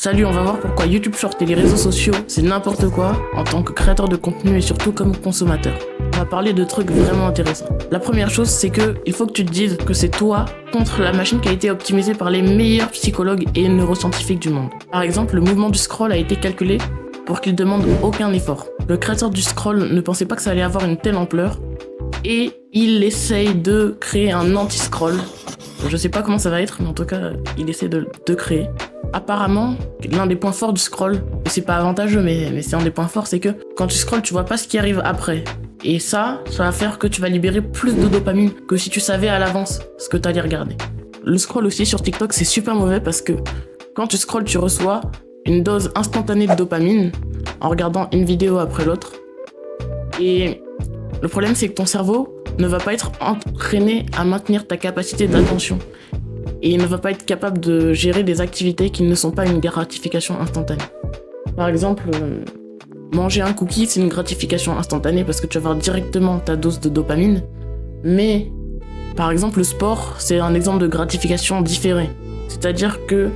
Salut, on va voir pourquoi YouTube Short et les réseaux sociaux, c'est n'importe quoi en tant que créateur de contenu et surtout comme consommateur. On va parler de trucs vraiment intéressants. La première chose, c'est que il faut que tu te dises que c'est toi contre la machine qui a été optimisée par les meilleurs psychologues et neuroscientifiques du monde. Par exemple, le mouvement du scroll a été calculé pour qu'il demande aucun effort. Le créateur du scroll ne pensait pas que ça allait avoir une telle ampleur et il essaye de créer un anti-scroll. Je sais pas comment ça va être, mais en tout cas, il essaie de créer. Apparemment, l'un des points forts du scroll, et c'est pas avantageux, mais c'est un des points forts, c'est que quand tu scrolles, tu vois pas ce qui arrive après. Et ça va faire que tu vas libérer plus de dopamine que si tu savais à l'avance ce que t'allais regarder. Le scroll aussi sur TikTok, c'est super mauvais parce que quand tu scrolles, tu reçois une dose instantanée de dopamine en regardant une vidéo après l'autre. Et le problème, c'est que ton cerveau ne va pas être entraîné à maintenir ta capacité d'attention. Et il ne va pas être capable de gérer des activités qui ne sont pas une gratification instantanée. Par exemple, manger un cookie, c'est une gratification instantanée parce que tu vas avoir directement ta dose de dopamine. Mais, par exemple, le sport, c'est un exemple de gratification différée. C'est-à-dire que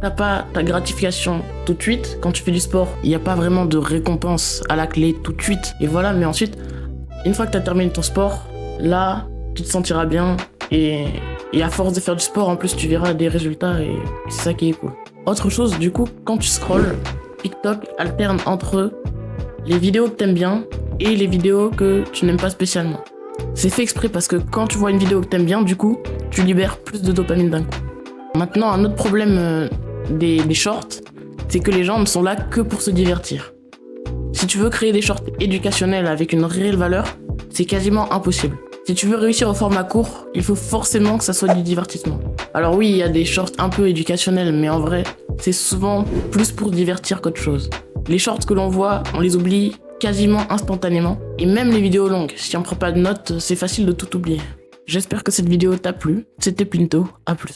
t'as pas ta gratification tout de suite. Quand tu fais du sport, il n'y a pas vraiment de récompense à la clé tout de suite. Et voilà, mais ensuite, une fois que tu as terminé ton sport, là, tu te sentiras bien et à force de faire du sport, en plus, tu verras des résultats et c'est ça qui est cool. Autre chose, du coup, quand tu scrolles, TikTok alterne entre les vidéos que t'aimes bien et les vidéos que tu n'aimes pas spécialement. C'est fait exprès parce que quand tu vois une vidéo que t'aimes bien, du coup, tu libères plus de dopamine d'un coup. Maintenant, un autre problème des shorts, c'est que les gens ne sont là que pour se divertir. Si tu veux créer des shorts éducationnels avec une réelle valeur, c'est quasiment impossible. Si tu veux réussir au format court, il faut forcément que ça soit du divertissement. Alors oui, il y a des shorts un peu éducationnels, mais en vrai, c'est souvent plus pour divertir qu'autre chose. Les shorts que l'on voit, on les oublie quasiment instantanément. Et même les vidéos longues, si on prend pas de notes, c'est facile de tout oublier. J'espère que cette vidéo t'a plu. C'était Pinto, à plus.